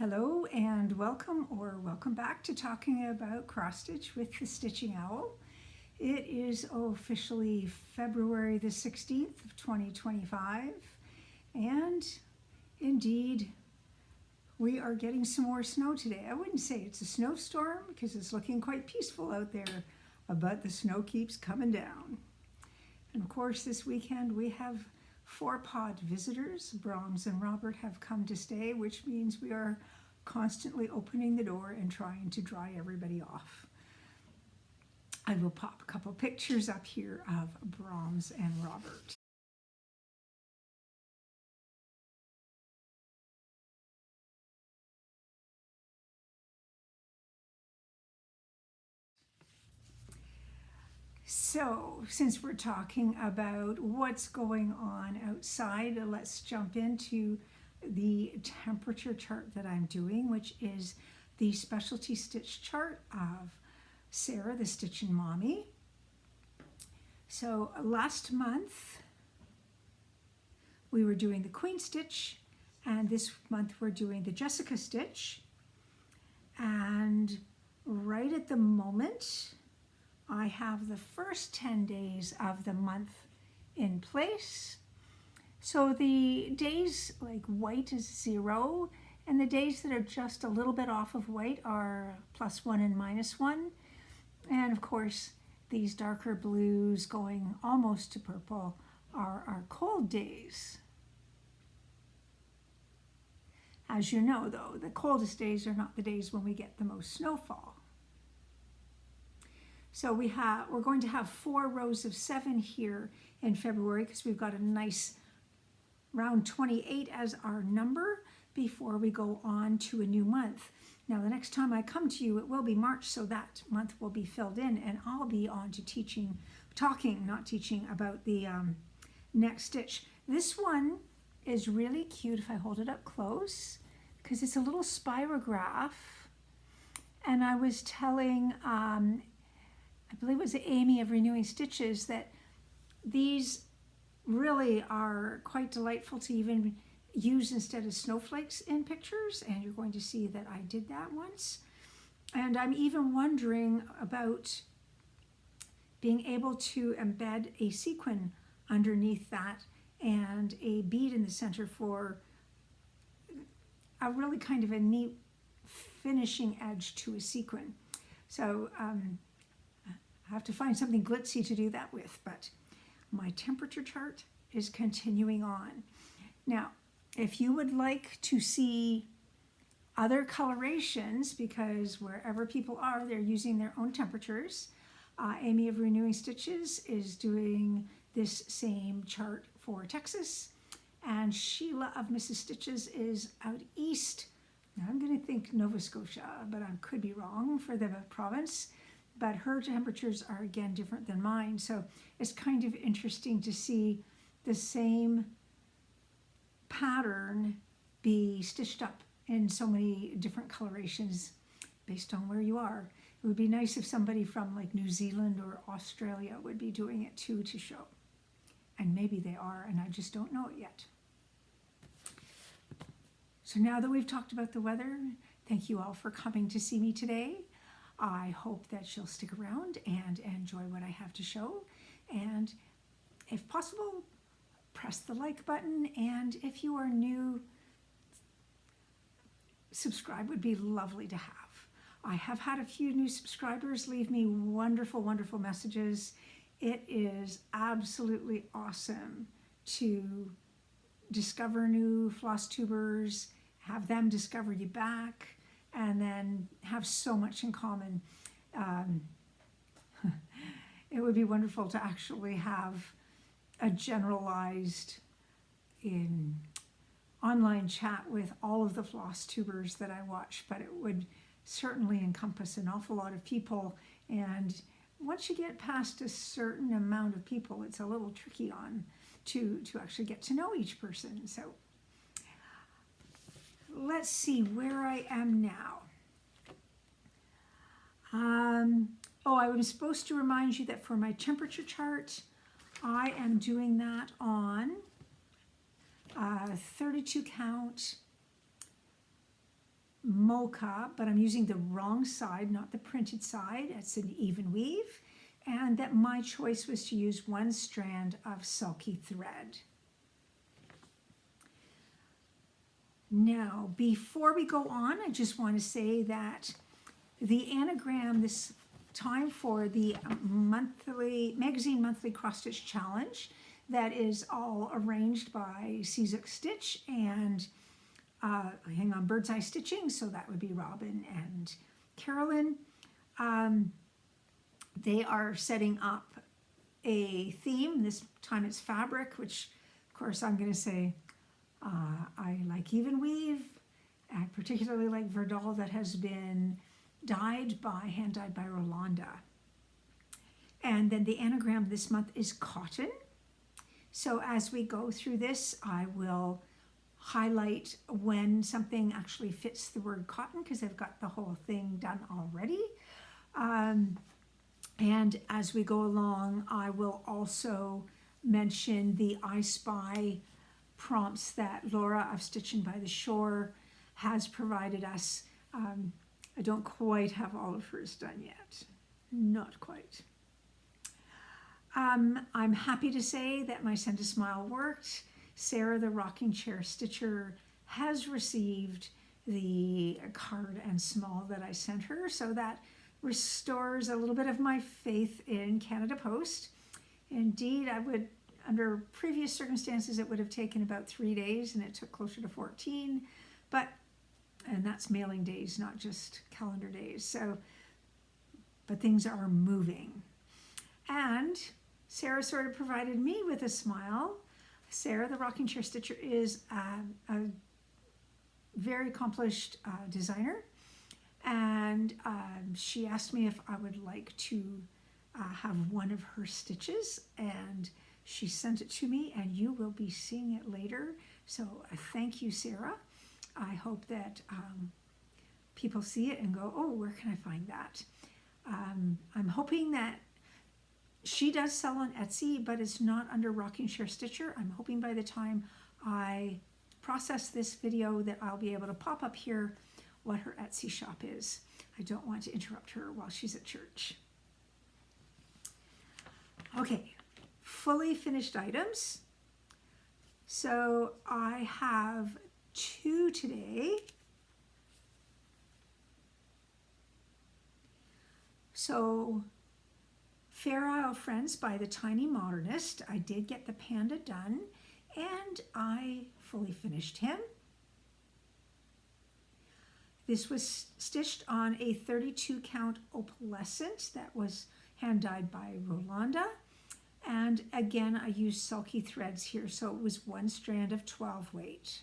Hello and welcome back to talking about cross stitch with the Stitching Owl. It is officially February the 16th of 2025 and indeed we are getting some more snow today. I wouldn't say it's a snowstorm because it's looking quite peaceful out there, but the snow keeps coming down. And of course this weekend we have 4-pod visitors. Brahms and Robert have come to stay, which means we are constantly opening the door and trying to dry everybody off. I will pop a couple pictures up here of Brahms and Robert. So, since we're talking about what's going on outside, let's jump into the temperature chart that I'm doing, which is the specialty stitch chart of Sarah, the Stitchin' Mommy. So last month we were doing the Queen stitch, and this month we're doing the Jessica stitch. And right at the moment, I have the first 10 days of the month in place. So the days like white is 0, and the days that are just a little bit off of white are +1 and -1. And of course, these darker blues going almost to purple are our cold days. As you know though, the coldest days are not the days when we get the most snowfall. So we're going to have 4 rows of 7 here in February because we've got a nice round 28 as our number before we go on to a new month. Now the next time I come to you, it will be March, so that month will be filled in, and I'll be on to talking about the next stitch. This one is really cute if I hold it up close because it's a little spirograph, and I was telling I believe it was Amy of Renewing Stitches that these really are quite delightful to even use instead of snowflakes in pictures, and you're going to see that I did that once. And I'm even wondering about being able to embed a sequin underneath that and a bead in the center for a really kind of a neat finishing edge to a sequin. So I have to find something glitzy to do that with, but my temperature chart is continuing on. Now, if you would like to see other colorations, because wherever people are, they're using their own temperatures, Amy of Renewing Stitches is doing this same chart for Texas, and Sheila of Mrs. Stitches is out east. Now I'm going to think Nova Scotia, but I could be wrong for the province. But her temperatures are again different than mine, so it's kind of interesting to see the same pattern be stitched up in so many different colorations based on where you are. It would be nice if somebody from like New Zealand or Australia would be doing it too to show. And maybe they are, and I just don't know it yet. So now that we've talked about the weather, thank you all for coming to see me today. I hope that you'll stick around and enjoy what I have to show. And if possible, press the like button. And if you are new, subscribe would be lovely to have. I have had a few new subscribers leave me wonderful, wonderful messages. It is absolutely awesome to discover new Flosstubers, have them discover you back, and then have so much in common. It would be wonderful to actually have a generalized online chat with all of the Flosstubers that I watch, but it would certainly encompass an awful lot of people. And once you get past a certain amount of people, it's a little tricky to actually get to know each person. So let's see where I am now. I was supposed to remind you that for my temperature chart, I am doing that on 32 count mocha, but I'm using the wrong side, not the printed side. It's an even weave. And that my choice was to use one strand of sulky thread. Now, before we go on, I just want to say that the anagram this time for the magazine monthly cross stitch challenge that is all arranged by Cizuk Stitch and hang on, Bird's Eye Stitching, so that would be Robin and Carolyn. They are setting up a theme. This time it's fabric, which of course I'm going to say I like even weave. I particularly like Verdal that has been hand dyed by Rolanda. And then the anagram this month is cotton. So as we go through this, I will highlight when something actually fits the word cotton because I've got the whole thing done already. And as we go along, I will also mention the I Spy prompts that Laura of Stitchin by the Shore has provided us. I don't quite have all of hers done yet. Not quite. I'm happy to say that my Send a Smile worked. Sarah, the rocking chair stitcher, has received the card and small that I sent her, so that restores a little bit of my faith in Canada Post. Indeed, I would, under previous circumstances, it would have taken about 3 days, and it took closer to 14, and that's mailing days, not just calendar days. So, but things are moving. And Sarah sort of provided me with a smile. Sarah, the rocking chair stitcher, is a very accomplished designer. And she asked me if I would like to have one of her stitches, and she sent it to me, and you will be seeing it later. So thank you, Sarah. I hope that people see it and go, oh, where can I find that? I'm hoping that she does sell on Etsy, but it's not under Rocking Chair Stitcher. I'm hoping by the time I process this video that I'll be able to pop up here what her Etsy shop is. I don't want to interrupt her while she's at church. Okay, fully finished items. So I have 2 today. So Fair Isle Friends by the Tiny Modernist. I did get the panda done, and I fully finished him. This was stitched on a 32 count opalescent that was hand dyed by Rolanda. And again, I used sulky threads here, so it was 1 strand of 12 weight.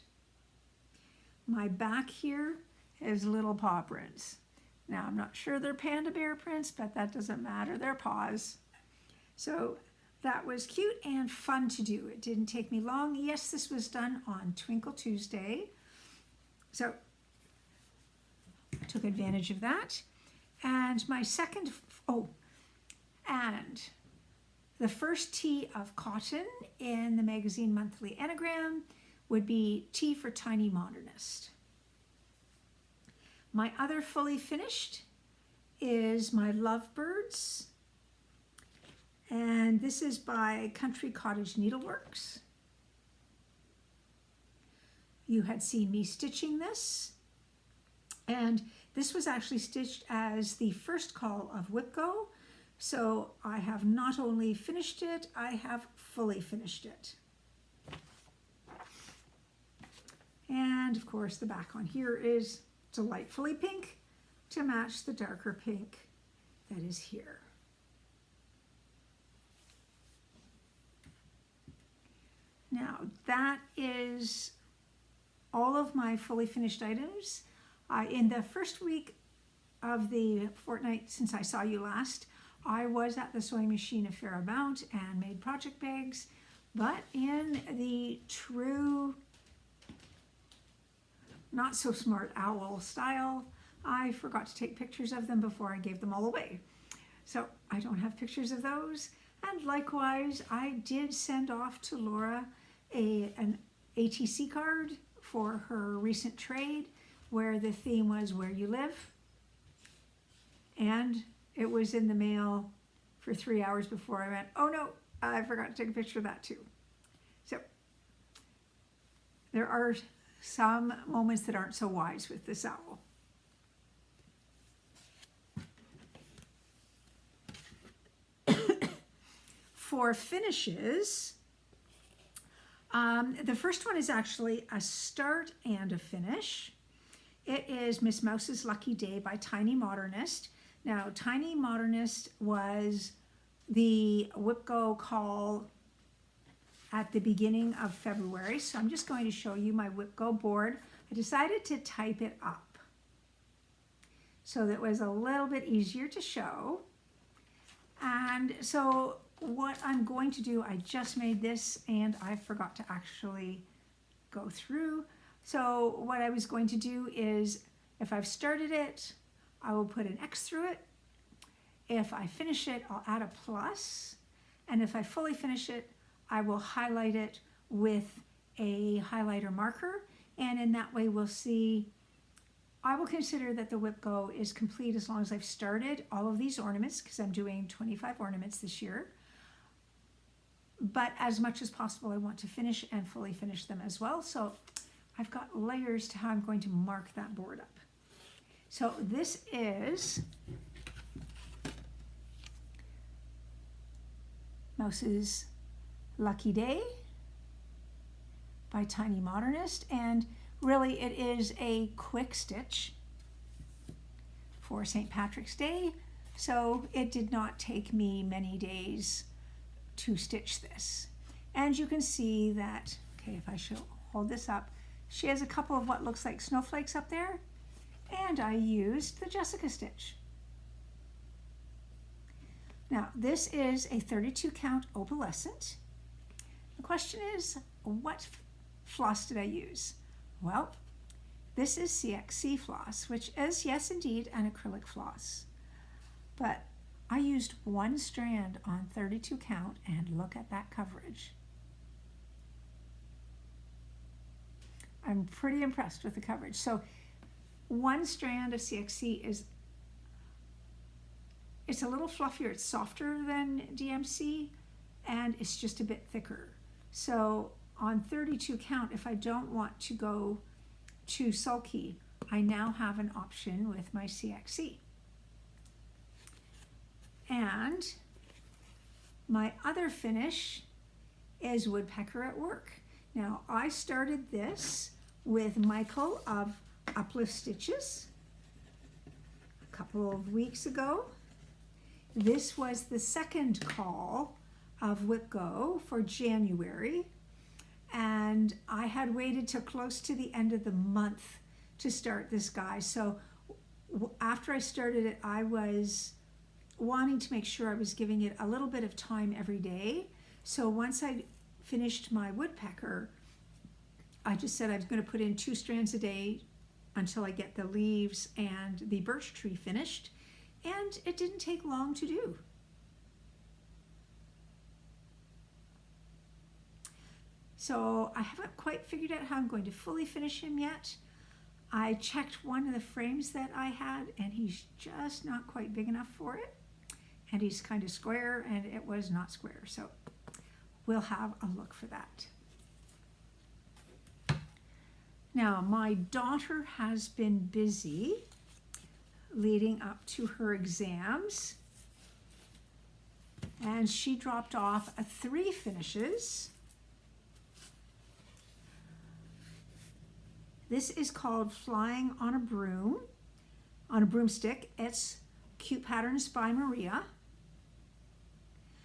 My back here is little paw prints. Now, I'm not sure they're panda bear prints, but that doesn't matter. They're paws. So that was cute and fun to do. It didn't take me long. Yes, this was done on Twinkle Tuesday. So I took advantage of that. And my second, and the first T of cotton in the magazine monthly anagram would be T for Tiny Modernist. My other fully finished is my Lovebirds, and this is by Country Cottage Needleworks. You had seen me stitching this, and this was actually stitched as the first call of Whipco, so I have not only finished it, I have fully finished it. And of course the back on here is delightfully pink to match the darker pink that is here. Now that is all of my fully finished items. In the first week of the fortnight since I saw you last, I was at the sewing machine a fair amount and made project bags, but in the true not so smart owl style, I forgot to take pictures of them before I gave them all away. So I don't have pictures of those. And likewise, I did send off to Laura an ATC card for her recent trade, where the theme was where you live. And it was in the mail for 3 hours before I went, oh no, I forgot to take a picture of that too. So there are some moments that aren't so wise with this owl. For finishes, the first one is actually a start and a finish. It is Miss Mouse's Lucky Day by Tiny Modernist. Now, Tiny Modernist was the WhipGo call at the beginning of February. So I'm just going to show you my WhipGo board. I decided to type it up so that it was a little bit easier to show. And so what I'm going to do, I just made this and I forgot to actually go through. So what I was going to do is, if I've started it, I will put an X through it. If I finish it, I'll add a plus. And if I fully finish it, I will highlight it with a highlighter marker. And in that way, we'll see, I will consider that the WhipGo is complete as long as I've started all of these ornaments, because I'm doing 25 ornaments this year. But as much as possible, I want to finish and fully finish them as well. So I've got layers to how I'm going to mark that board up. So this is Mouse's Lucky Day by Tiny Modernist, and really it is a quick stitch for St. Patrick's Day, so it did not take me many days to stitch this. And you can see that, okay, if I should hold this up, she has a couple of what looks like snowflakes up there, and I used the Jessica stitch. Now, this is a 32 count opalescent. The question is, what floss did I use? Well, this is CXC floss, which is, yes, indeed, an acrylic floss. But I used one strand on 32 count, and look at that coverage. I'm pretty impressed with the coverage. So one strand of CXC is, it's a little fluffier, it's softer than DMC, and it's just a bit thicker. So on 32 count, if I don't want to go too sulky, I now have an option with my CXC. And my other finish is Woodpecker at Work. Now, I started this with Michael of Uplift Stitches a couple of weeks ago. This was the second call of WhipGo for January, and I had waited till close to the end of the month to start this guy. So after I started it, I was wanting to make sure I was giving it a little bit of time every day. So once I finished my Woodpecker, I just said I was going to put in 2 strands a day until I get the leaves and the birch tree finished, and it didn't take long to do. So I haven't quite figured out how I'm going to fully finish him yet. I checked one of the frames that I had, and he's just not quite big enough for it. And he's kind of square, and it was not square. So we'll have a look for that. Now, my daughter has been busy leading up to her exams, and she dropped off 3 finishes. This is called Flying on a Broomstick. It's Cute Patterns by Maria.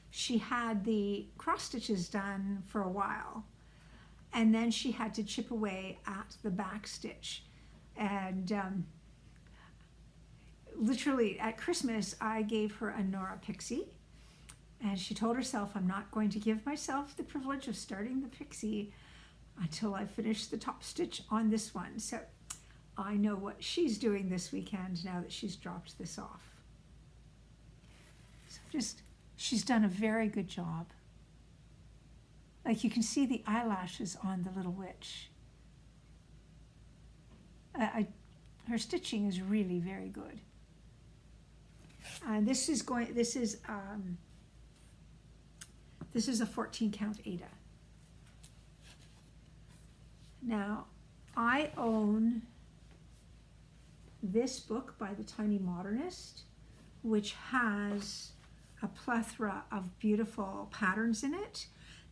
She had the cross stitches done for a while, and then she had to chip away at the back stitch. And literally at Christmas, I gave her a Nora Pixie, and she told herself, I'm not going to give myself the privilege of starting the Pixie until I finish the top stitch on this one. So I know what she's doing this weekend now that she's dropped this off. So she's done a very good job. Like, you can see the eyelashes on the little witch. her stitching is really very good. This is a 14 count Ada. Now, I own this book by the Tiny Modernist, which has a plethora of beautiful patterns in it,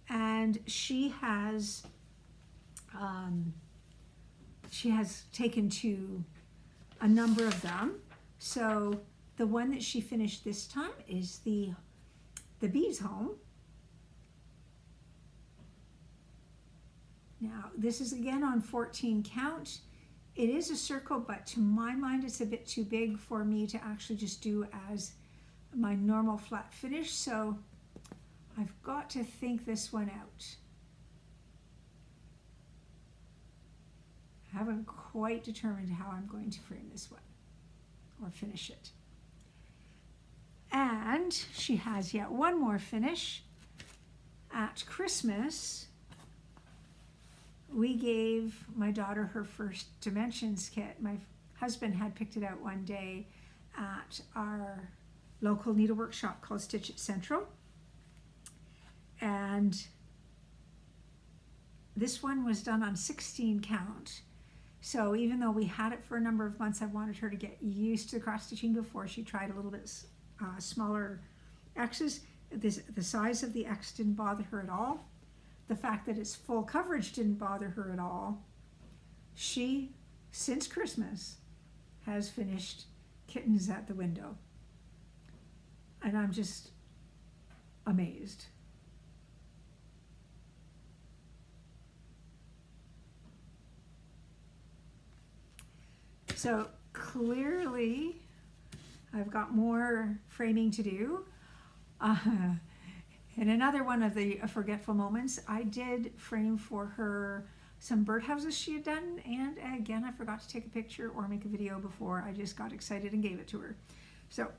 and she has taken to a number of them. So the one that she finished this time is the bee's home. Now this is again on 14 count. It is a circle, but to my mind it's a bit too big for me to actually just do as my normal flat finish, so I've got to think this one out. I haven't quite determined how I'm going to frame this one or finish it. And she has yet one more finish. At Christmas, we gave my daughter her first dimensions kit. My husband had picked it out one day at our local needlework shop called Stitch It Central. And this one was done on 16 count. So even though we had it for a number of months, I wanted her to get used to cross stitching before she tried a little bit smaller X's. The size of the X didn't bother her at all. The fact that it's full coverage didn't bother her at all. She, since Christmas, has finished Kittens at the Window. And I'm just amazed. So clearly, I've got more framing to do. In another one of the forgetful moments, I did frame for her some birdhouses she had done, and again, I forgot to take a picture or make a video before. I just got excited and gave it to her. So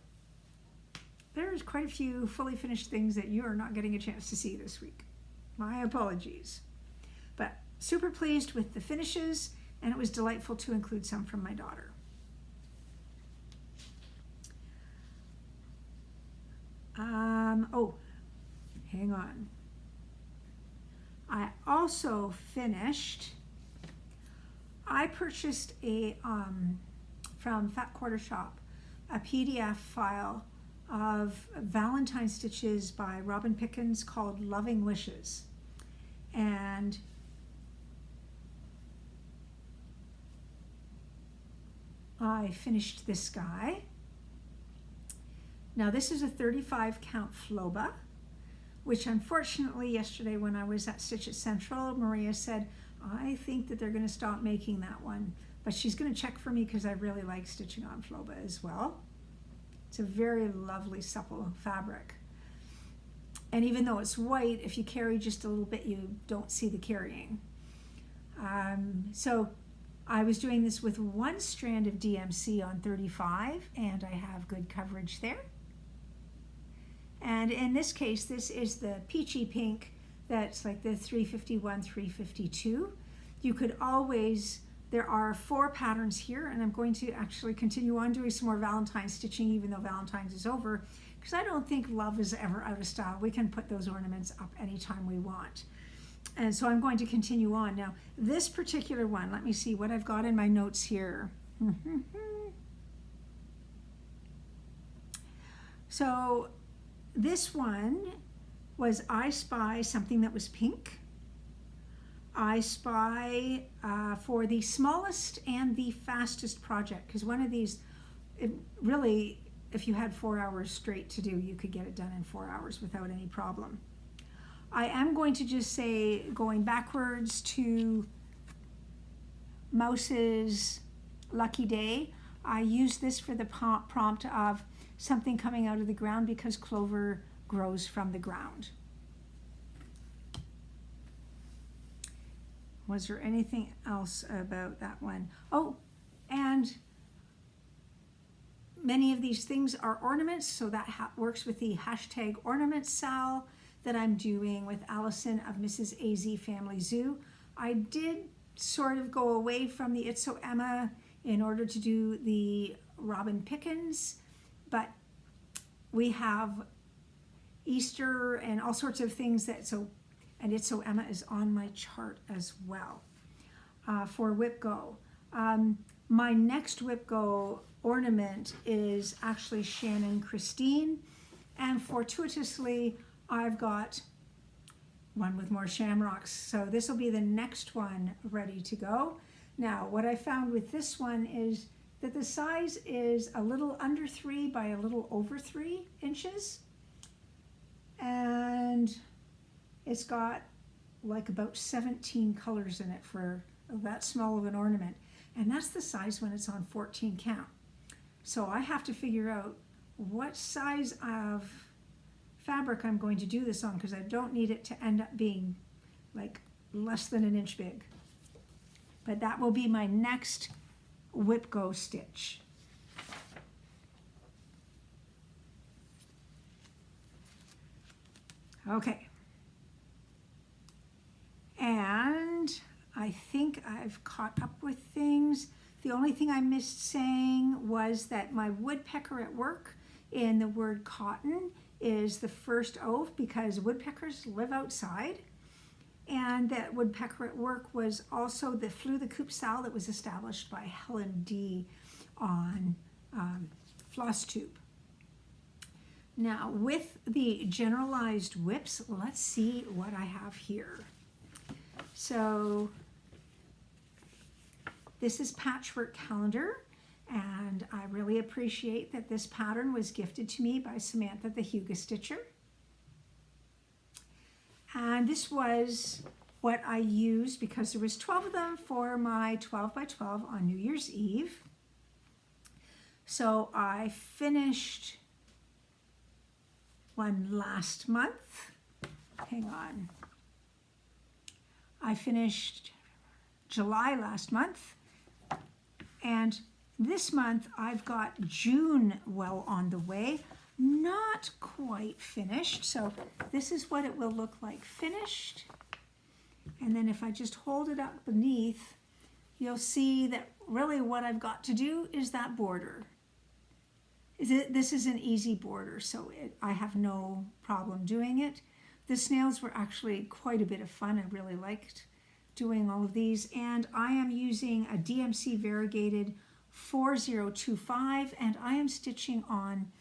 there's quite a few fully finished things that you are not getting a chance to see this week. My apologies. But super pleased with the finishes, and it was delightful to include some from my daughter. Oh, hang on. I also finished, I purchased a, from Fat Quarter Shop, a PDF file of Valentine stitches by Robin Pickins called Loving Wishes. And I finished this guy. Now this is a 35 count Floba, which unfortunately yesterday when I was at Stitch It Central, Maria said, I think that they're going to stop making that one, but she's going to check for me because I really like stitching on Floba as well. It's a very lovely supple fabric. And even though it's white, if you carry just a little bit, you don't see the carrying. So I was doing this with one strand of DMC on 35, and I have good coverage there. And in this case, this is the peachy pink that's like the 351, 352. You could always, there are 4 patterns here, and I'm going to actually continue on doing some more Valentine stitching even though Valentine's is over, because I don't think love is ever out of style. We can put those ornaments up anytime we want. And so I'm going to continue on. Now, this particular one, let me see what I've got in my notes here. So this one was I Spy something that was pink. I Spy for the smallest and the fastest project, because one of these, it really, if you had 4 hours straight to do, you could get it done in 4 hours without any problem. I am going to just say, going backwards to Mouse's Lucky Day, I use this for the prompt of something coming out of the ground because clover grows from the ground. Was there anything else about that one? Oh, and many of these things are ornaments, so that works with the hashtag ornament sal that I'm doing with Allison of Mrs. AZ Family Zoo. I did sort of go away from the It's So Emma in order to do the Robin Pickins, but we have Easter and all sorts of things and It's So Emma is on my chart as well for Whip Go. My next Whip Go ornament is actually Shannon Christine, and fortuitously I've got one with more shamrocks, so this will be the next one ready to go. Now what I found with this one is that the size is a little under 3 by a little over 3 inches, and it's got like about 17 colors in it for that small of an ornament, and that's the size when it's on 14 count. So I have to figure out what size of fabric I'm going to do this on, because I don't need it to end up being like less than an inch big. But that will be my next Whip Go stitch. Okay. And I think I've caught up with things. The only thing I missed saying was that my woodpecker at work in the word cotton is the first oath, because woodpeckers live outside. And that woodpecker at work was also the Coop Sal that was established by Helen D on Flosstube. Now with the generalized whips, let's see what I have here. So this is Patchwork Calendar, and I really appreciate that this pattern was gifted to me by Samantha the Huga Stitcher. And this was what I used because there was 12 of them for my 12 by 12 on New Year's Eve. So I finished one last month. Hang on. I finished July last month, and this month I've got June well on the way. Not quite finished, so this is what it will look like finished. And then if I just hold it up beneath, you'll see that really what I've got to do is that border. This is an easy border, so I have no problem doing it. The snails were actually quite a bit of fun. I really liked doing all of these, and I am using a DMC variegated 4025, and I am stitching on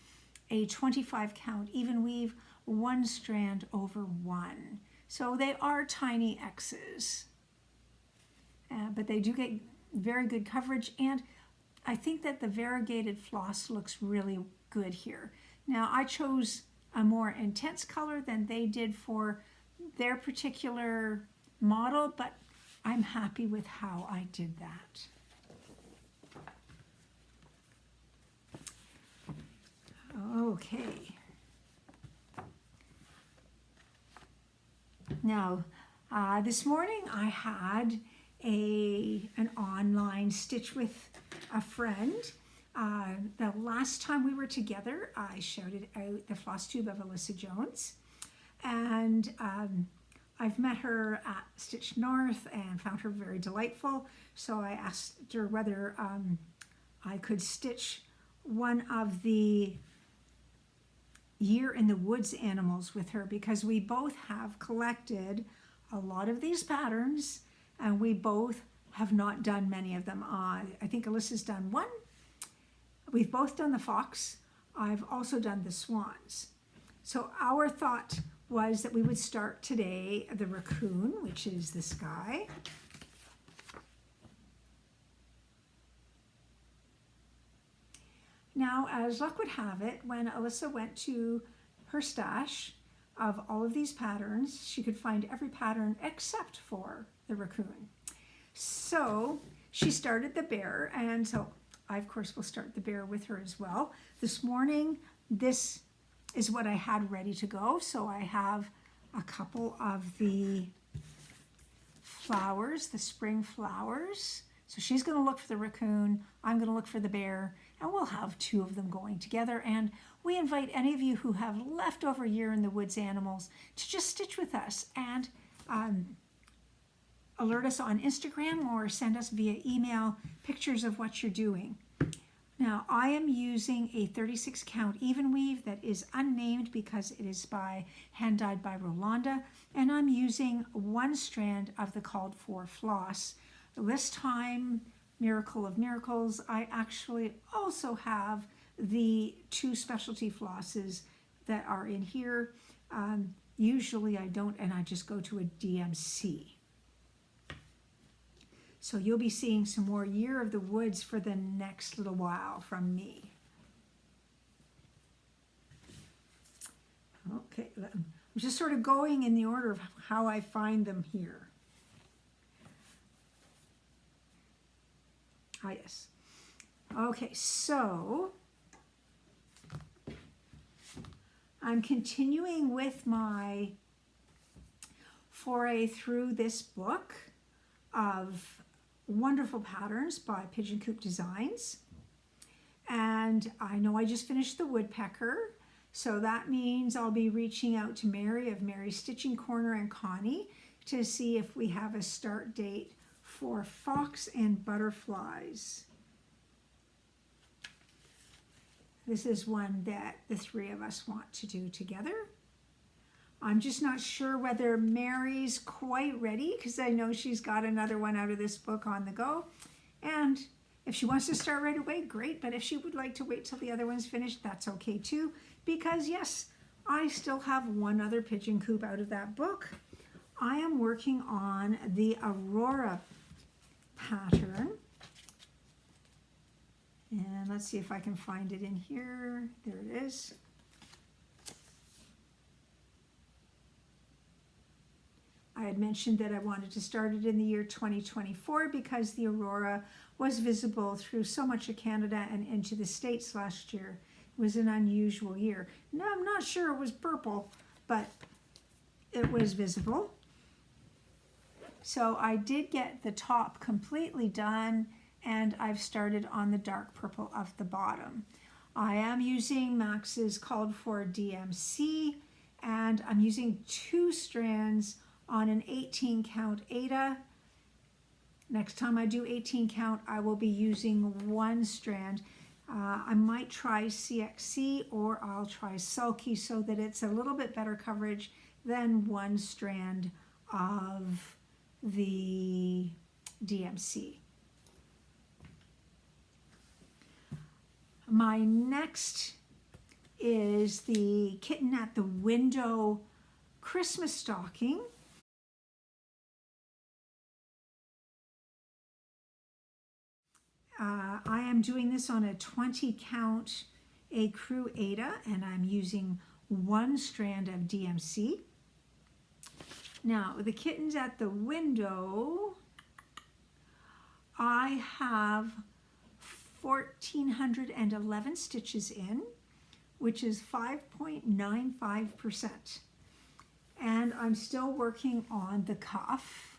a 25 count even weave, 1 strand over 1. So they are tiny X's, but they do get very good coverage, and I think that the variegated floss looks really good here. Now I chose a more intense color than they did for their particular model, but I'm happy with how I did that. Okay. Now, this morning I had an online stitch with a friend. The last time we were together, I shouted out the Flosstube of Alyssa Jones, and I've met her at Stitch North and found her very delightful. So I asked her whether I could stitch one of the Year in the Woods animals with her, because we both have collected a lot of these patterns and we both have not done many of them. I think Alyssa's done one. We've both done the fox. I've also done the swans. So our thought was that we would start today the raccoon, which is this guy. Now, as luck would have it, when Alyssa went to her stash of all of these patterns, she could find every pattern except for the raccoon. So she started the bear, and so I, of course, will start the bear with her as well. This morning, this is what I had ready to go. So I have a couple of the flowers, the spring flowers. So she's going to look for the raccoon, I'm going to look for the bear, and we'll have 2 of them going together. And we invite any of you who have leftover Year in the Woods animals to just stitch with us. And alert us on Instagram or send us via email pictures of what you're doing. Now, I am using a 36 count even weave that is unnamed because it is hand dyed by Rolanda, and I'm using one strand of the called for floss. This time, miracle of miracles, I actually also have the 2 specialty flosses that are in here. Usually I don't, and I just go to a DMC. So you'll be seeing some more Year of the Woods for the next little while from me. Okay, I'm just sort of going in the order of how I find them here. Ah, yes. Okay, so I'm continuing with my foray through this book of wonderful patterns by Pigeon Coupe Designs. And I know I just finished the Woodpecker, so that means I'll be reaching out to Mary of Mary's Stitching Corner and Connie to see if we have a start date for Fox and Butterflies. This is one that the 3 of us want to do together. I'm just not sure whether Mary's quite ready, because I know she's got another one out of this book on the go. And if she wants to start right away, great. But if she would like to wait till the other one's finished, that's okay too. Because yes, I still have one other Pigeon Coupe out of that book. I am working on the Aurora pattern. And let's see if I can find it in here. There it is. I had mentioned that I wanted to start it in the year 2024 because the Aurora was visible through so much of Canada and into the States last year. It was an unusual year. Now, I'm not sure it was purple, but it was visible. So I did get the top completely done, and I've started on the dark purple of the bottom. I am using Max's called for DMC, and I'm using 2 strands on an 18 count Ada. Next time I do 18 count, I will be using 1 strand. I might try CXC or I'll try Sulky so that it's a little bit better coverage than 1 strand of the DMC. My next is the Kitten at the Window Christmas stocking. I am doing this on a 20 count Ecru Ada, and I'm using 1 strand of DMC. Now, the Kittens at the Window, I have 1,411 stitches in, which is 5.95%. And I'm still working on the cuff.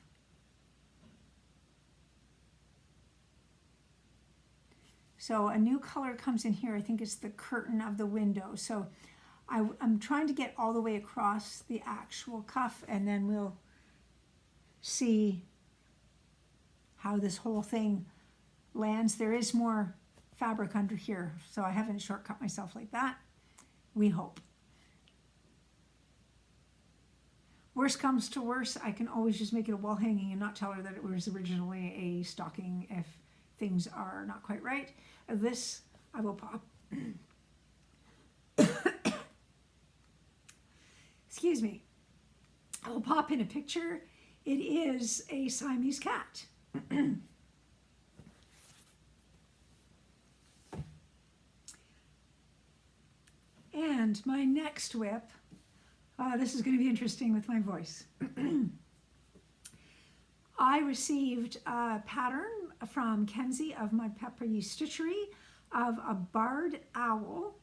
So a new color comes in here. I think it's the curtain of the window. So I'm trying to get all the way across the actual cuff, and then we'll see how this whole thing lands. There is more fabric under here, so I haven't shortcut myself like that. We hope. Worst comes to worst, I can always just make it a wall hanging and not tell her that it was originally a stocking if things are not quite right. This I will pop. Excuse me. I will pop in a picture. It is a Siamese cat. And my next whip, this is going to be interesting with my voice. I received a pattern from Kenzie of Mudpuppy Stitchery of a barred owl.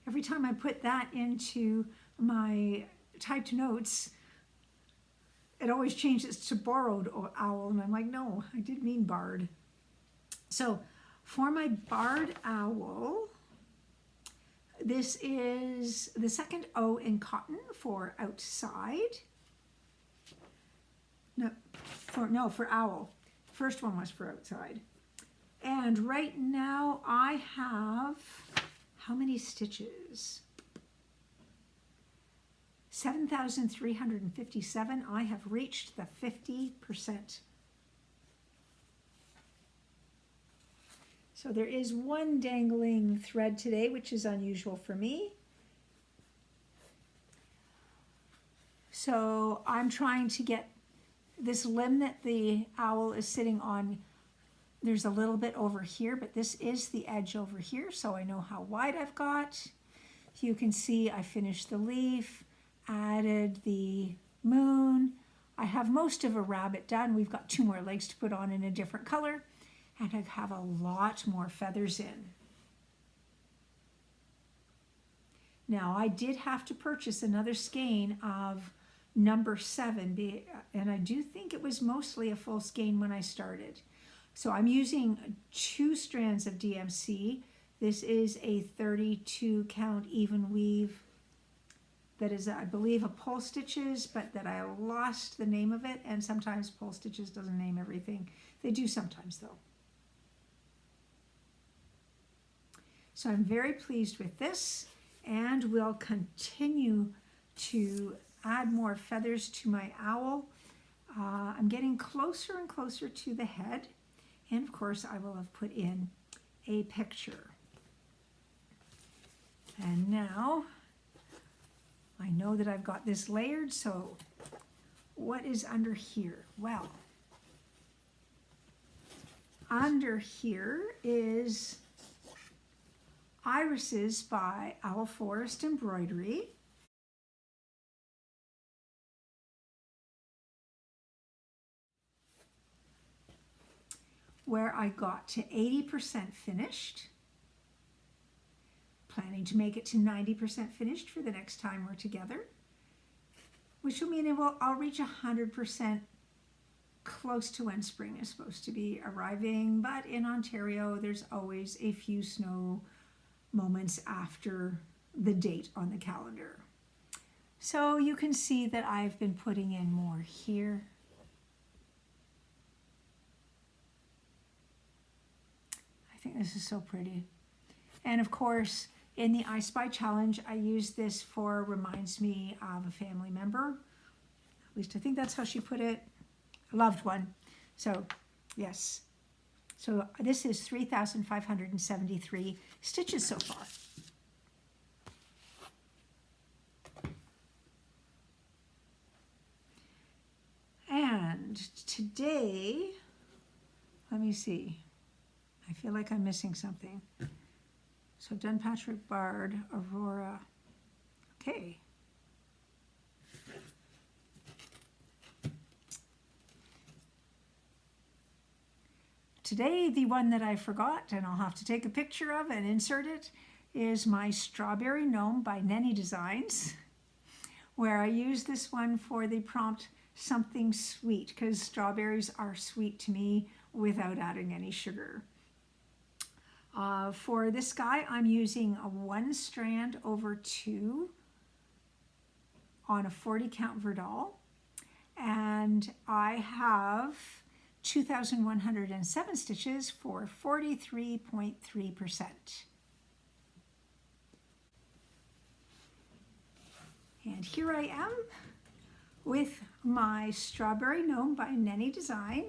Every time I put that into my typed notes, it always changes to borrowed owl, and I'm like, no, I did mean barred. So for my barred owl, this is the second O in cotton for outside. No, for owl. The first one was for outside. And right now I have, how many stitches? 7,357. I have reached the 50%. So there is one dangling thread today, which is unusual for me. So I'm trying to get this limb that the owl is sitting on. There's a little bit over here, but this is the edge over here, so I know how wide I've got. You can see I finished the leaf, added the moon. I have most of a rabbit done. We've got 2 more legs to put on in a different color, and I have a lot more feathers in. Now, I did have to purchase another skein of number 7, and I do think it was mostly a full skein when I started. So I'm using 2 strands of DMC. This is a 32 count even weave that is, I believe, a Pole Stitches, but that I lost the name of it, and sometimes Pole Stitches doesn't name everything. They do sometimes though. So I'm very pleased with this, and we'll continue to add more feathers to my owl. I'm getting closer and closer to the head, and of course I will have put in a picture. And now I know that I've got this layered, so what is under here? Well, under here is Irises by Owl Forest Embroidery. Where I got to 80% finished. Planning to make it to 90% finished for the next time we're together, which will mean I'll reach 100% close to when spring is supposed to be arriving, but in Ontario there's always a few snow moments after the date on the calendar. So you can see that I've been putting in more here. I think this is so pretty. And of course, in the I Spy Challenge, I use this for reminds me of a family member. At least I think that's how she put it. A loved one. So, yes. So this is 3,573 stitches so far. And today, let me see. I feel like I'm missing something. So I've done Patchwork, Bard, Aurora. Okay. Today, the one that I forgot, and I'll have to take a picture of and insert it, is my Strawberry Gnome by Neni Designs, where I use this one for the prompt something sweet, because strawberries are sweet to me without adding any sugar. For this guy, I'm using a 1 strand over 2 on a 40 count Verdal, and I have 2,107 stitches for 43.3%. And here I am with my Strawberry Gnome by Neni Design.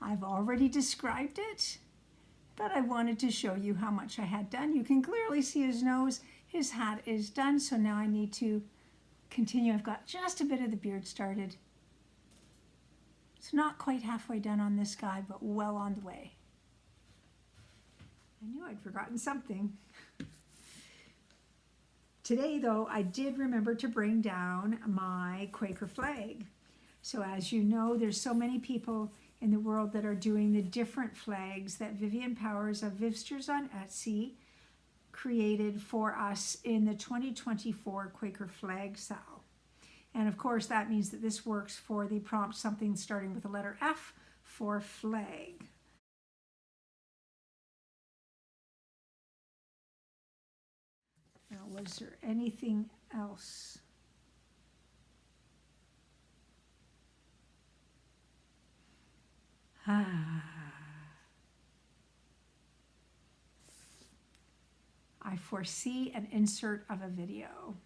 I've already described it, but I wanted to show you how much I had done. You can clearly see his nose. His hat is done, so now I need to continue. I've got just a bit of the beard started. It's not quite halfway done on this guy, but well on the way. I knew I'd forgotten something. Today, though, I did remember to bring down my Quaker flag. So as you know, there's so many people in the world that are doing the different flags that Vivian Powers of Vivsters on Etsy created for us in the 2024 Quaker flag sale. And of course, that means that this works for the prompt something starting with the letter F for flag. Now, was there anything else? I foresee an insert of a video.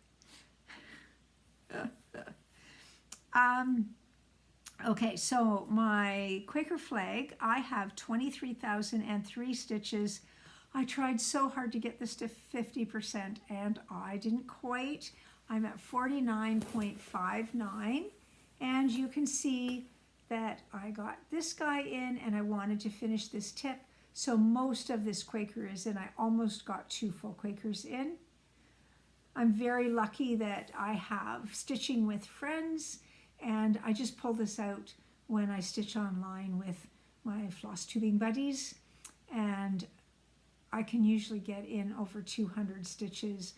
Okay, so my Quaker flag, I have 23,003 stitches. I tried so hard to get this to 50% and I didn't quite. I'm at 49.59, and you can see that I got this guy in and I wanted to finish this tip. So most of this Quaker is in. I almost got 2 full Quakers in. I'm very lucky that I have Stitching with Friends, and I just pull this out when I stitch online with my floss tubing buddies, and I can usually get in over 200 stitches,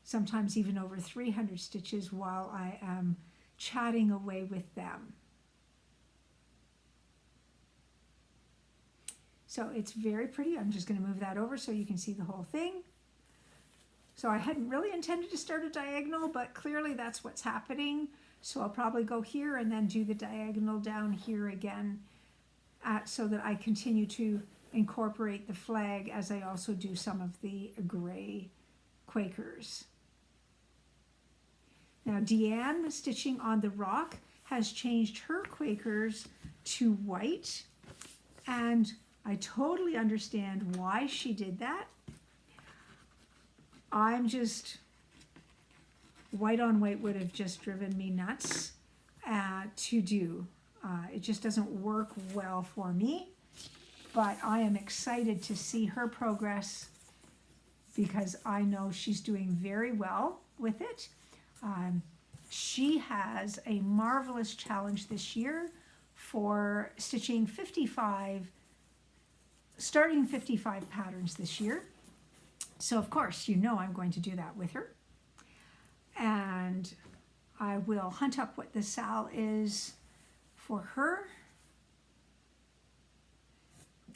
sometimes even over 300 stitches while I am chatting away with them. So it's very pretty. I'm just going to move that over so you can see the whole thing. So I hadn't really intended to start a diagonal, but clearly that's what's happening. So I'll probably go here and then do the diagonal down here again so that I continue to incorporate the flag as I also do some of the gray Quakers. Now Deanne, stitching on the rock, has changed her Quakers to white, and I totally understand why she did that. I'm just, white on white would have just driven me nuts to do. It just doesn't work well for me, but I am excited to see her progress because I know she's doing very well with it. She has a marvelous challenge this year for stitching 55, starting 55 patterns this year. So of course, you know I'm going to do that with her. And I will hunt up what the SAL is for her.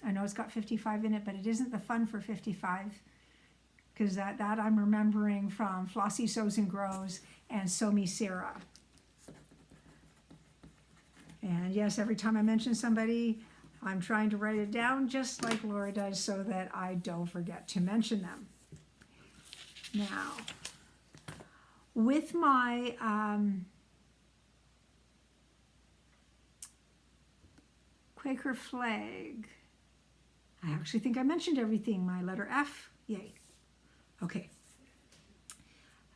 I know it's got 55 in it, but it isn't the fun for 55, because that I'm remembering from Flossie Sews and Grows and Sew Me Sarah. And yes, every time I mention somebody, I'm trying to write it down just like Laura does so that I don't forget to mention them. Now, with my Quaker flag, I actually think I mentioned everything. My letter F, yay. Okay.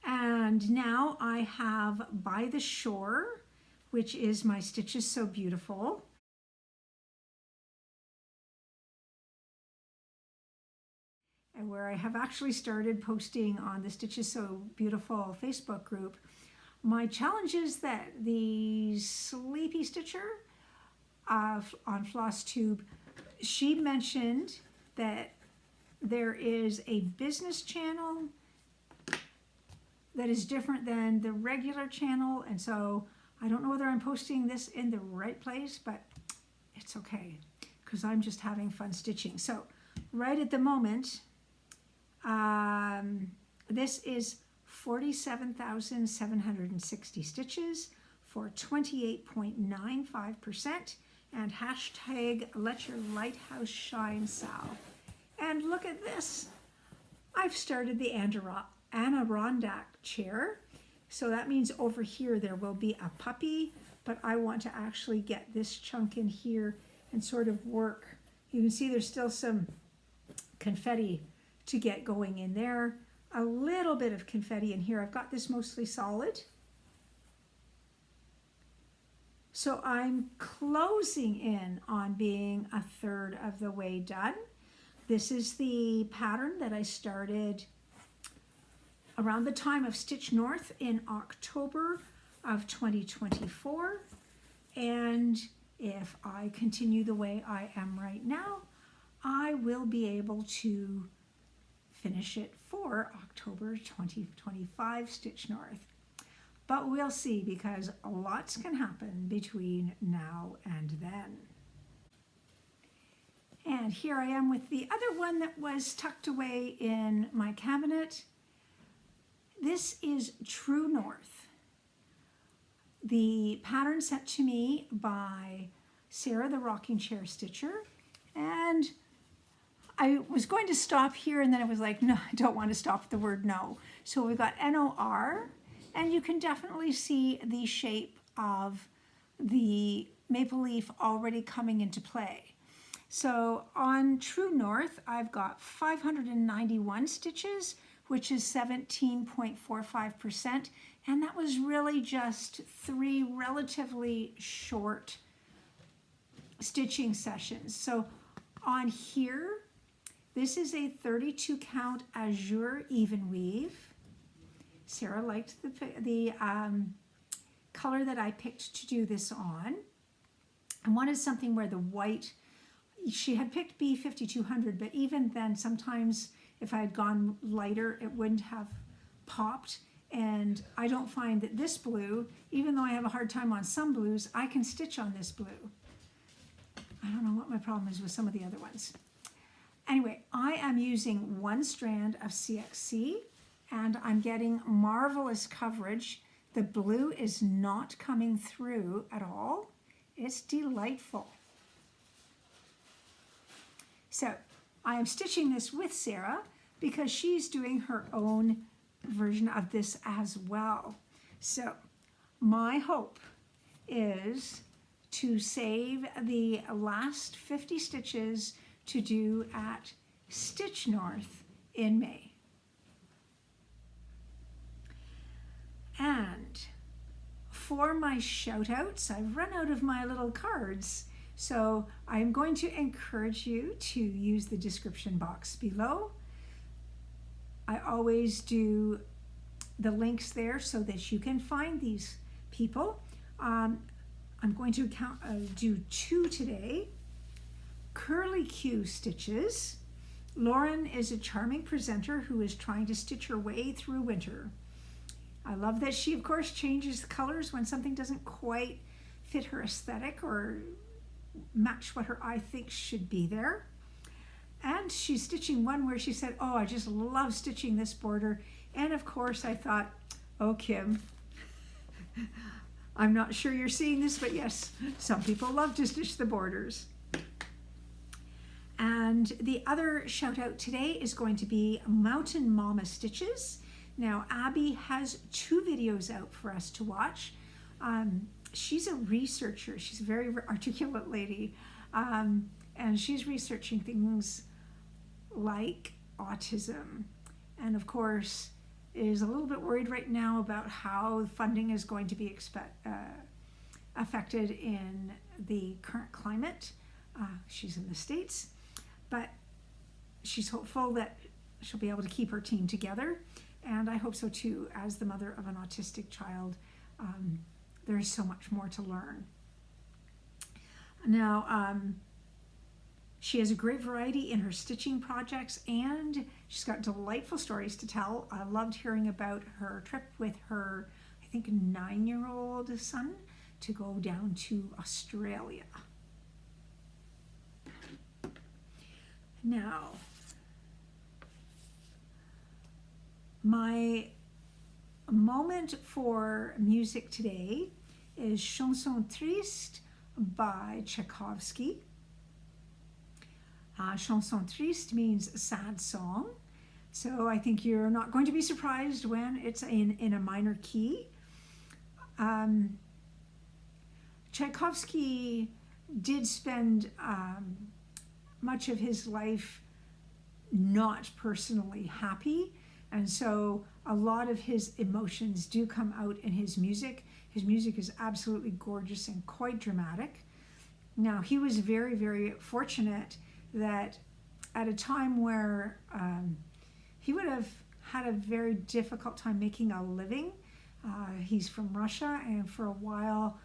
And now I have By the Shore, which is my Stitches So Beautiful. And where I have actually started posting on the Stitches So Beautiful Facebook group my challenges that the Sleepy Stitcher on Flosstube, she mentioned that there is a business channel that is different than the regular channel, and so I don't know whether I'm posting this in the right place, but it's okay because I'm just having fun stitching. So right at the moment, this is 47,760 stitches for 28.95%, and hashtag Let Your Lighthouse Shine Sal. And look at this. I've started the Adirondack chair. So that means over here there will be a puppy, but I want to actually get this chunk in here and sort of work. You can see there's still some confetti to get going in there. A little bit of confetti in here. I've got this mostly solid. So I'm closing in on being a third of the way done. This is the pattern that I started around the time of Stitch North in October of 2024. And if I continue the way I am right now, I will be able to finish it for October 2025 Stitch North. But we'll see, because lots can happen between now and then. And here I am with the other one that was tucked away in my cabinet. This is True North. The pattern sent to me by Sarah the Rocking Chair Stitcher. And I was going to stop here and then I was like, no, I don't want to stop at the word no. So we've got NOR, and you can definitely see the shape of the maple leaf already coming into play. So on True North, I've got 591 stitches, which is 17.45%. And that was really just 3 relatively short stitching sessions. So on here, this is a 32 count azure even weave. Sarah liked the color that I picked to do this on. I wanted something where the white, she had picked B5200, but even then sometimes if I had gone lighter, it wouldn't have popped. And I don't find that this blue, even though I have a hard time on some blues, I can stitch on this blue. I don't know what my problem is with some of the other ones. Anyway, I am using 1 strand of CXC and I'm getting marvelous coverage. The blue is not coming through at all. It's delightful. So I am stitching this with Sarah because she's doing her own version of this as well. So my hope is to save the last 50 stitches to do at Stitch North in May. And for my shout outs, I've run out of my little cards. So I'm going to encourage you to use the description box below. I always do the links there so that you can find these people. I'm going to do 2 today. Curly Q stitches. Lauren is a charming presenter who is trying to stitch her way through winter. I love that she, of course, changes the colors when something doesn't quite fit her aesthetic or match what her eye thinks should be there. And she's stitching one where she said, oh, I just love stitching this border. And of course I thought, oh, Kim, I'm not sure you're seeing this, but yes, some people love to stitch the borders. And the other shout out today is going to be Mountain Mama Stitches. Now, Abby has 2 videos out for us to watch. She's a researcher. She's a very articulate lady. And she's researching things like autism. And of course, is a little bit worried right now about how funding is going to be affected in the current climate. She's in the States, but she's hopeful that she'll be able to keep her team together. And I hope so too, as the mother of an autistic child. There's so much more to learn. Now, she has a great variety in her stitching projects and she's got delightful stories to tell. I loved hearing about her trip with her, I think, 9-year-old son to go down to Australia. Now, my moment for music today is Chanson Triste by Tchaikovsky. Chanson Triste means sad song. So I think you're not going to be surprised when it's in a minor key. Tchaikovsky did spend much of his life not personally happy. And so a lot of his emotions do come out in his music. His music is absolutely gorgeous and quite dramatic. Now, he was very, very fortunate that at a time where he would have had a very difficult time making a living. He's from Russia, and for a while,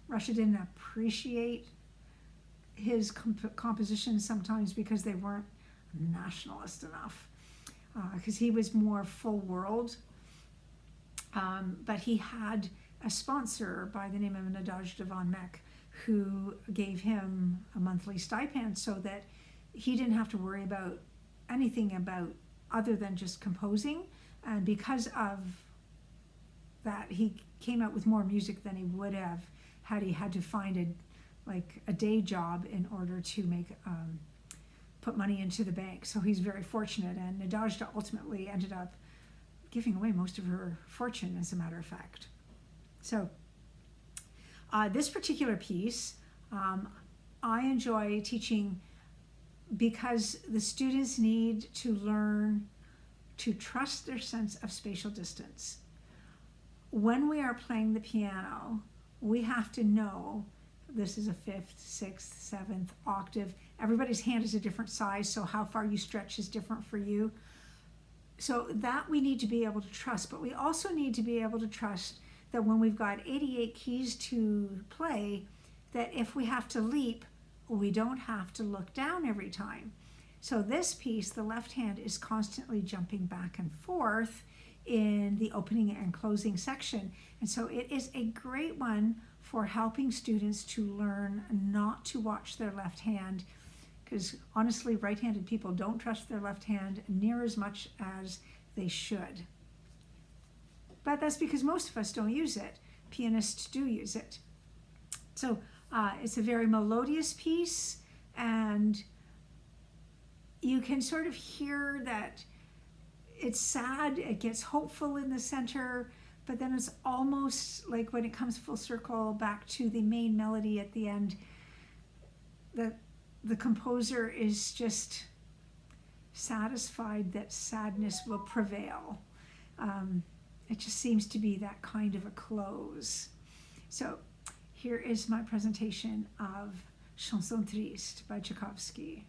Russia didn't appreciate his compositions sometimes because they weren't nationalist enough. Because he was more full world. But he had a sponsor by the name of Nadezhda von Meck who gave him a monthly stipend so that he didn't have to worry about anything about other than just composing. And because of that, he came out with more music than he would have had he had to find a day job in order to make put money into the bank. So he's very fortunate, and Nadezhda ultimately ended up giving away most of her fortune, as a matter of fact. So this particular piece, I enjoy teaching because the students need to learn to trust their sense of spatial distance. When we are playing the piano, we have to know this is a 5th, 6th, 7th octave. Everybody's hand is a different size, so how far you stretch is different for you. So that we need to be able to trust, but we also need to be able to trust that when we've got 88 keys to play, that if we have to leap, we don't have to look down every time. So this piece, the left hand is constantly jumping back and forth in the opening and closing section. And so it is a great one for helping students to learn not to watch their left hand, because honestly, right-handed people don't trust their left hand near as much as they should. But that's because most of us don't use it. Pianists do use it. So it's a very melodious piece, and you can sort of hear that it's sad, it gets hopeful in the center, but then it's almost like when it comes full circle back to the main melody at the end, the composer is just satisfied that sadness will prevail. It just seems to be that kind of a close. So here is my presentation of Chanson Triste by Tchaikovsky.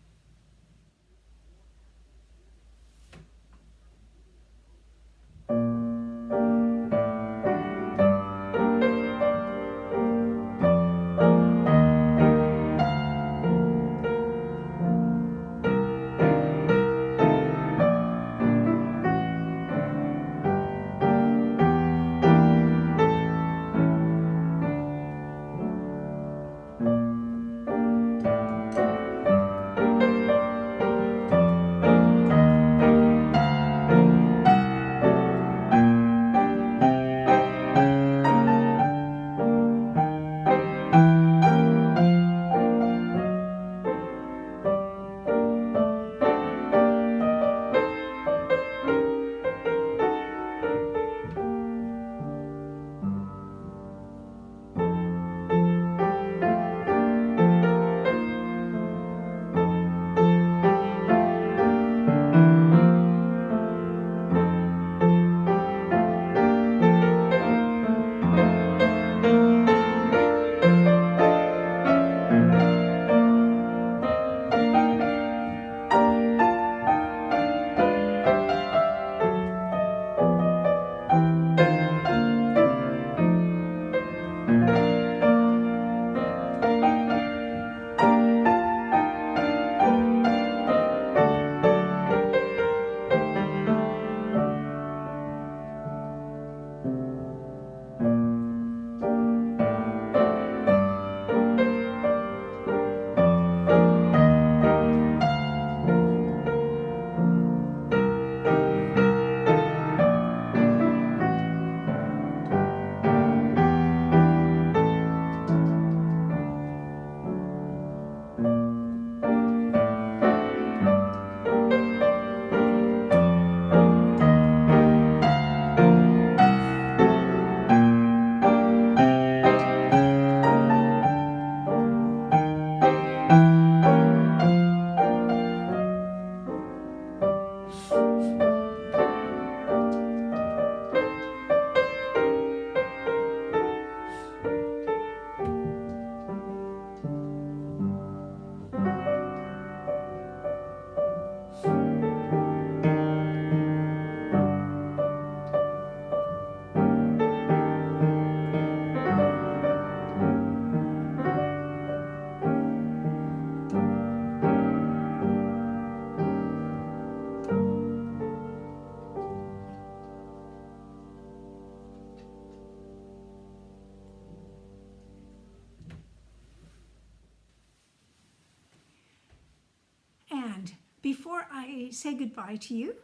Before I say goodbye to you,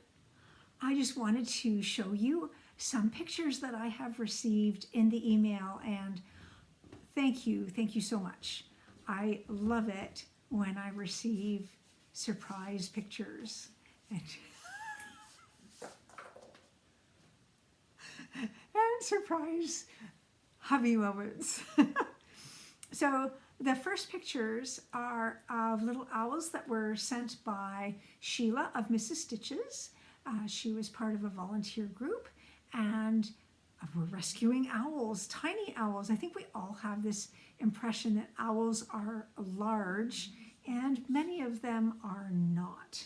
I just wanted to show you some pictures that I have received in the email, and thank you so much. I love it when I receive surprise pictures. And surprise hubby moments. So the first pictures are of little owls that were sent by Sheila of Mrs. Stitches. She was part of a volunteer group, and we're rescuing owls, tiny owls. I think we all have this impression that owls are large, and many of them are not.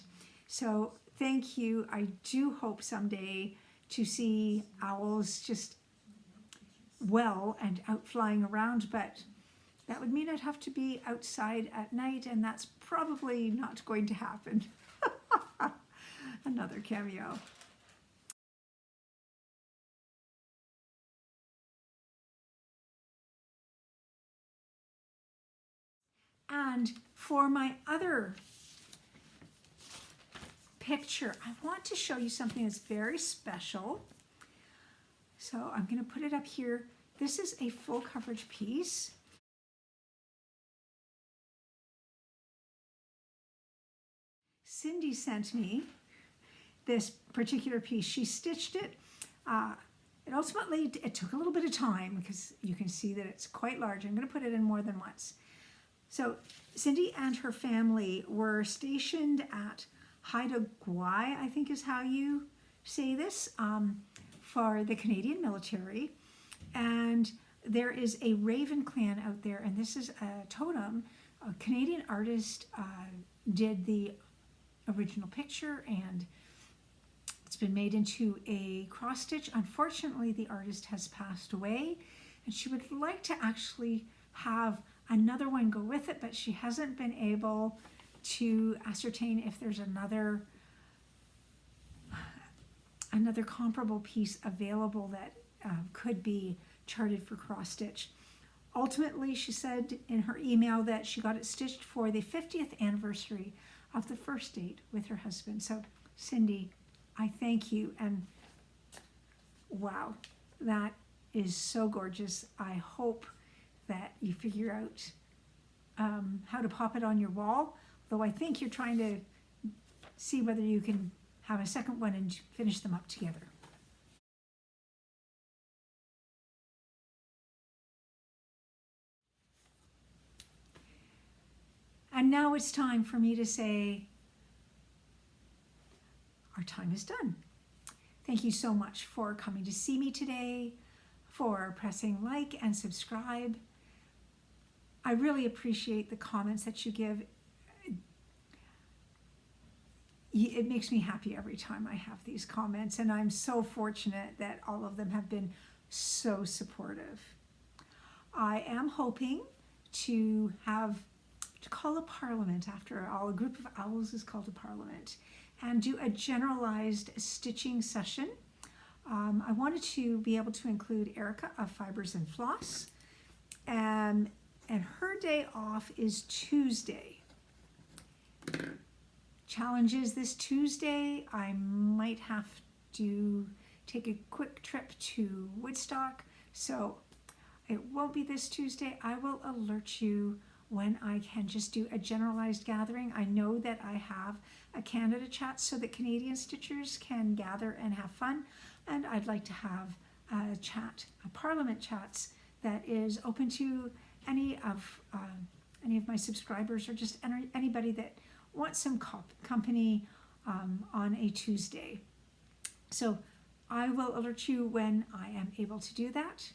So thank you. I do hope someday to see owls just well and out flying around, but that would mean I'd have to be outside at night, and that's probably not going to happen. Another cameo. And for my other picture, I want to show you something that's very special. So I'm going to put it up here. This is a full coverage piece. Cindy sent me this particular piece. She stitched it. It took a little bit of time because you can see that it's quite large. I'm going to put it in more than once. So Cindy and her family were stationed at Haida Gwaii, I think is how you say this, for the Canadian military. And there is a Raven clan out there, and this is a totem. A Canadian artist did the original picture, and it's been made into a cross stitch. Unfortunately, the artist has passed away, and she would like to actually have another one go with it, but she hasn't been able to ascertain if there's another comparable piece available that could be charted for cross stitch. Ultimately, she said in her email that she got it stitched for the 50th anniversary of the first date with her husband. So Cindy, I thank you, and wow, that is so gorgeous. I hope that you figure out how to pop it on your wall, though I think you're trying to see whether you can have a second one and finish them up together. And now it's time for me to say, our time is done. Thank you so much for coming to see me today, for pressing like and subscribe. I really appreciate the comments that you give. It makes me happy every time I have these comments, and I'm so fortunate that all of them have been so supportive. I am hoping to call a parliament. After all, a group of owls is called a parliament, and do a generalized stitching session. I wanted to be able to include Erica of Fibers and Floss, and her day off is Tuesday. Challenges this Tuesday, I might have to take a quick trip to Woodstock, so it won't be this Tuesday. I will alert you when I can just do a generalized gathering. I know that I have a Canada chat so that Canadian stitchers can gather and have fun, and I'd like to have a chat, a parliament chats that is open to any of my subscribers, or just anybody that wants some company on a Tuesday. So I will alert you when I am able to do that.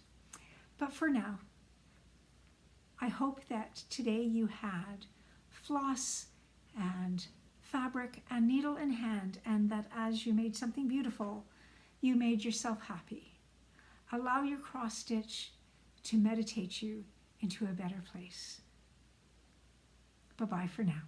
But for now, I hope that today you had floss and fabric and needle in hand, and that as you made something beautiful, you made yourself happy. Allow your cross stitch to meditate you into a better place. Bye-bye for now.